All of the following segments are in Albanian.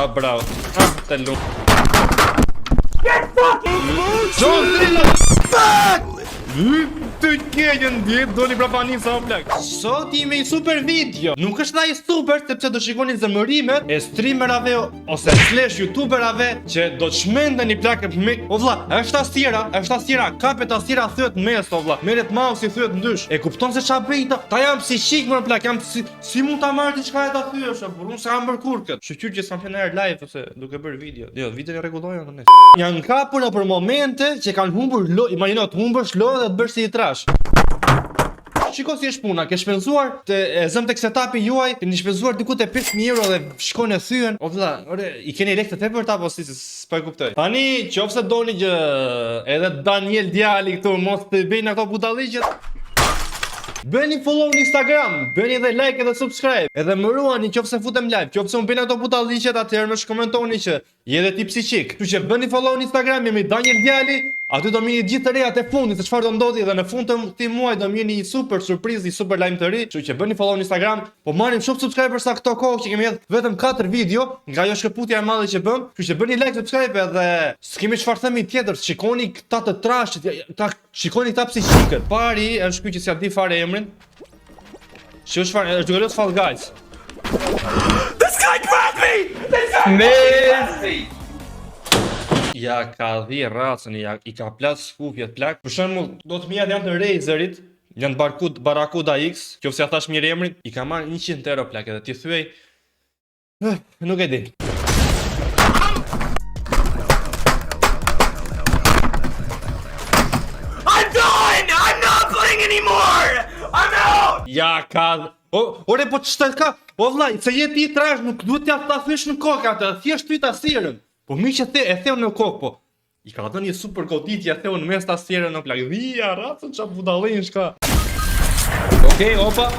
Ah, bravo. Ah, te lumë. Get fucking fuck! Të kejën djetë, doli prapanin sa o plak. Sot jemi i super video. Nuk është da i super, sepse do shikoni zëmërimet e streamerave ose slash youtuberave që do të shmenden i plak. O vlla, është asjera, kapet asjera thyet mes o vlla. Merret mouse i thyet ndysh. E kupton se ç'a bëj ta jam si shik më plak, jam si mund ta marr diçka e ta thyesh, por unë s'kam bër kurrë kët. Shqyr që s'kam qenë herë live ose duke bër video. Jo, video e rregullojnë atë. Janë kapur për momente që kanë humbur imagjino të humbësh lojën dhe të bësh si i trash. Shiko si është puna, ke shpenzuar të zëm tek setupi juaj, keni shpenzuar diku te 5.000 euro dhe shkon e thyen. O vlla, ore, i keni lekë të tepër ta apo si s'po e kuptoj. Tani, qofse doni që edhe Daniel Djali këtu mos të bëjnë ato budalliqet, bëni follow në Instagram, bëni edhe like edhe subscribe. Edhe më ruani qofse futem live, qofse unë bëni ato budalliqet, atëherë më shkomentoni që je edhe ti psiqik. Kështu që bëni follow në Instagram, jemi Daniel Djali. Aty do mini gjithë të rejat e fundit se çfarë do ndodhi dhe në fund të këtij muaji do mini një super surprizë, një super lajm të ri. Kështu që bëni follow në Instagram, po marrim shumë subscribers sa këto kohë që kemi vetëm 4 video, nga ajo shkëputja e madhe që bëm. Kështu që bëni like, subscribe edhe s'kemi çfarë themi tjetër, shikoni këta të trashët, shikoni këta psiqikët. Pari është ky që s'ja di fare emrin. Shiko çfarë, është duke luajtur Fall Guys. This guy grabbed me! Messi! Ja ka dhi racën, i ka plas skupjet plak. Për shembull, do të mijat janë të Razerit, janë Barracuda X, qofse ja thash mirë emrin, i ka marrë 100 euro plak edhe ti thyej. Nuk e di. I'm done! I'm not playing anymore! I'm out! Ja ka. Ore po ç'të ka? O vllai, se je ti trash, nuk duhet t'ja ta thysh në kokë atë, thjesht ty ta sirën. Po mi që e theu në kokë, po. I ka dhënë një super goditje, e theu në mes ta sjerën në plak. Dhia, racën qa budallin shka. Okej, opa.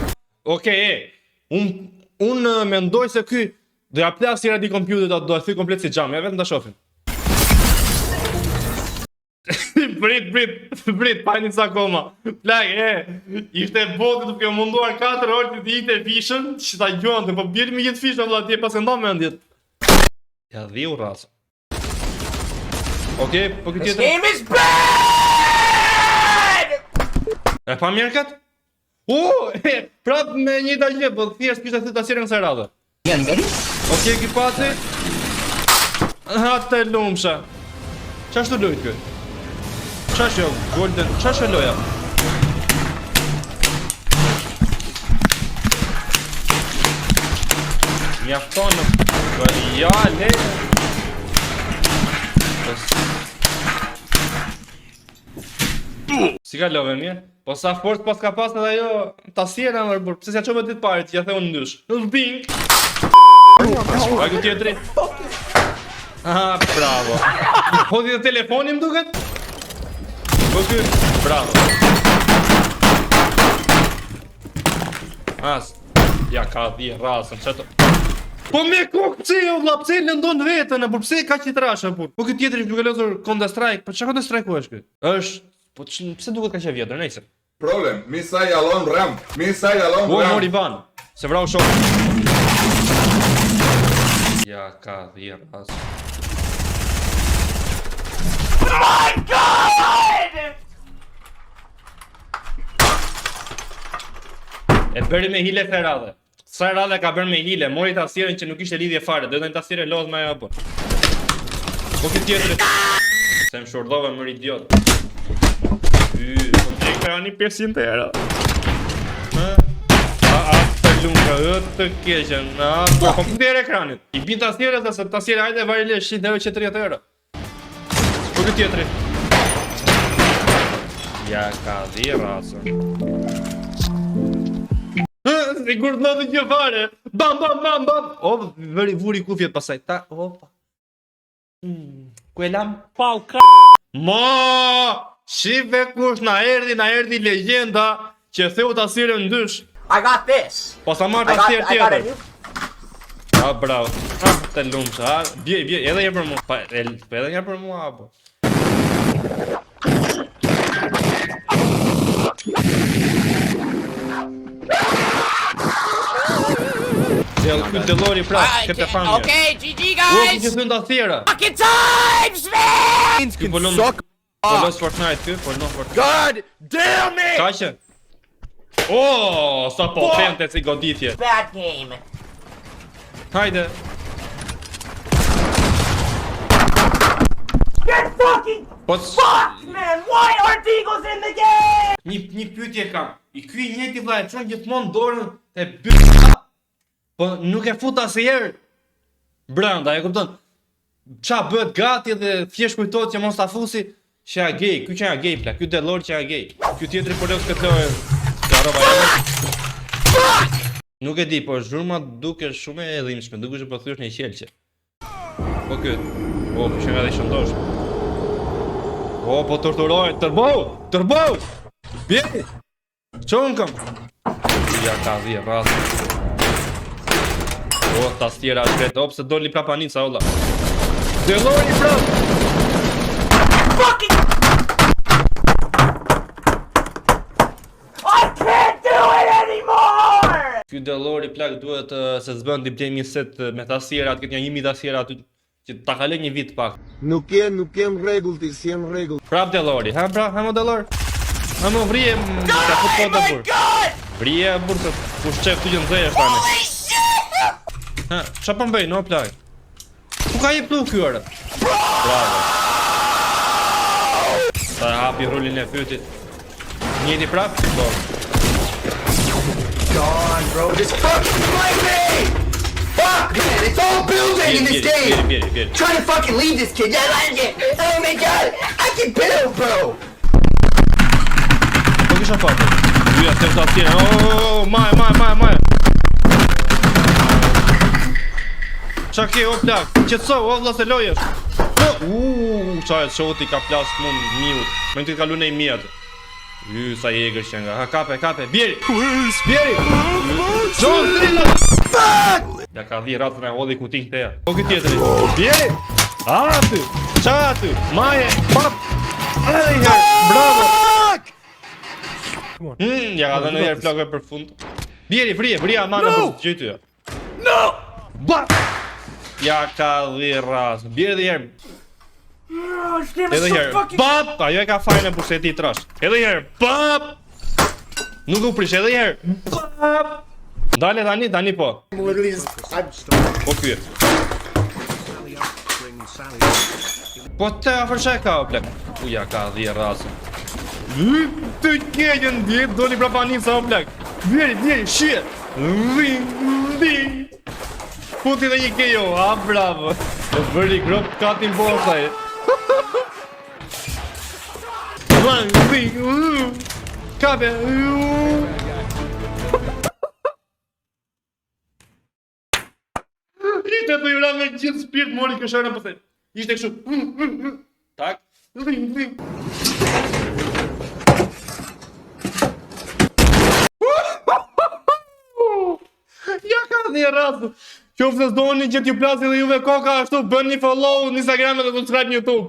Okej, unë mendoj se ky do ja plas si radi kompjuterit, do e thy komplet si xham, ja vetëm ta shohim. Brit, pa një sa koma. Plak, ishte botë duke munduar 4 orë të ditë fishën, që ta gjonte, po bjerë me jetë fishën, valla ti e pas e nda me ndjet. Ja dhiu rrasë. Okej, po këtë tjetër. This game is bad! E pa mirë këtë? Prap me një ta gjë, po thjesht kishte thënë ta sirën kësaj radhe. Janë gati? Okej, ki pati. Ha të lumsha. Ç'është lojë kë? Ç'është jo? Golden, ç'është loja? Mjafton në ja, le. Si ka love mirë? Po sa fort pas ka pas edhe ajo ta sjera më burr. Pse s'ja çove ditë parë, ja theu ndysh. Bing. Ai ku tjetri? Ah, bravo. Po di telefonin më duket? Po ky, bravo. As. Ja ka dhi rrasën, çato. Po me kokë pse o vlla, pse lëndon veten, por pse ka qit rasha burr? Po ky tjetri duke lozur Counter Strike, po çka Counter Strike është ky? Është, po pse duket kaq e vjetër, nejse. Problem, missile alone ram. Po mori ban. Se vrau shok. Ja ka dhi rrasën. Oh my god! E bëri me hile të radhe. Sa radhe ka bërë me hile, mori tasirën që nuk ishte lidhje fare, dhe në tasirën lodh me ajo bërë. Po këtë tjetëri. Se më shurdove mër idiot. Po të ekrani 500 euro. Të lunga, të keqen. Po këtë tjerë ekranit. I bin tasirën dhe se tasirë hajde varile 100 euro që 30 euro. Po këtë tjetëri. Ja ka dhi rasën. Sigur të nëtë një fare. Bam. O, vuri kufjet pasaj. Opa. Ku e lam? Pau ka. Shive kush na erdi legenda që theu ta sirën ndysh. I got this. Po sa marrë ta sirë tjetër. Bravo. Të lumsha. Bje, edhe një për mua. Edhe një për mua, apo. Ky Delori pra, këtë famë. Okay, GG Ua, guys. që thënë ta thjera. Fucking times, man. Ky polon Polos Fortnite ky, por no Fortnite. God damn it! Kaqe. Oh, sa po thente si goditje. Bad game. Hajde. Get fucking Po fucked, man. Why aren't Eagles in the game? një pyetje kam. I ky I njëjti vllai e çon gjithmonë dorën te byta. Po nuk e fut asnjëherë brenda, e kupton? Qa bëhet gati dhe thjesht kujtohet që mos ta fusi që ja gay, ky që ja gay pla, ky Delor që ja gay. Ky tjetri po lëvs këtë rroba jeme. Nuk e di, po zhurma duke shumë e dhimbshme, duke që po thyesh një qelçe. Po ky. Po që nga dhe shëndosh. O, po torturojnë, tërbo! Bjeti! Qonë kam! Ja ka dhije, rrasë. O, ta stjera është vetë, o, pëse doli prapanica, olla. Delori prap! Fucking. I can't do it anymore. Ky Delori plak duhet se zbën t'i blej një set me tasjera, këtë një 1000 tasjera aty, që ta kaloj një vit pak. Nuk jem rregull ti, si jem rregull. Prap Delori, ha mo Delor? Ha mo vrije, ka fut kota bur. God. Vrije burë, ku shqef të gjënë zëjë tani. Holy shit. Ha, qa për mbej, no plak? Ku ka jep tu kyore? Bravo. Ta hapi rullin e fytit. Njëti prap? Do. God, bro, just fucking play me! Fuck, man, it's all building in this game! Bjeri. Trying to fucking leave this kid. Oh my god, I can build, bro! Po kisha fatë. Dyja se ta tjene. Oh, maj. Qa ke, o plak? Qetso, o vlla se lojesh. Qa e shoti ka plas mund miut. Me në të kalu nej mjetë. Sa jegër që nga. Ha, kape. Bjeri! Qon, trilla! Ja ka dhi ratën e hodhi kutin këteja. Po këtë tjetëri. Bjeri! Aty! Qa aty? Maje! Pap! Edhe njërë! Bravo! Ja ka dhe në njerë flakve për fund. Bjeri, vrije amana për të gjyty. No! Ba! Ja ka dhi ras. Bjeri dhe njerë. Edhe njerë. Bap! Ajo e ka fajnë e puseti I trash. Edhe njerë. Bap! Nuk u prish, edhe njerë. Bap! Dale tani po. Po kje. Po te afërshaj ka o plek. Uja ka dhi rasë. Të kejën djetë, doli prapanica o plek. Bjeri, shit. Ving. Puti dhe një kejo, a bravo. E bëri grop katin bosaj. Ving. Kape. Ishte të jura me gjithë spirt mori këshërën pëse. Ishte kështu. Tak. Ja ka një rastë. Qoftë se s'doni që t'ju plasi dhe juve koka ashtu, bën një follow në Instagram dhe subscribe në YouTube.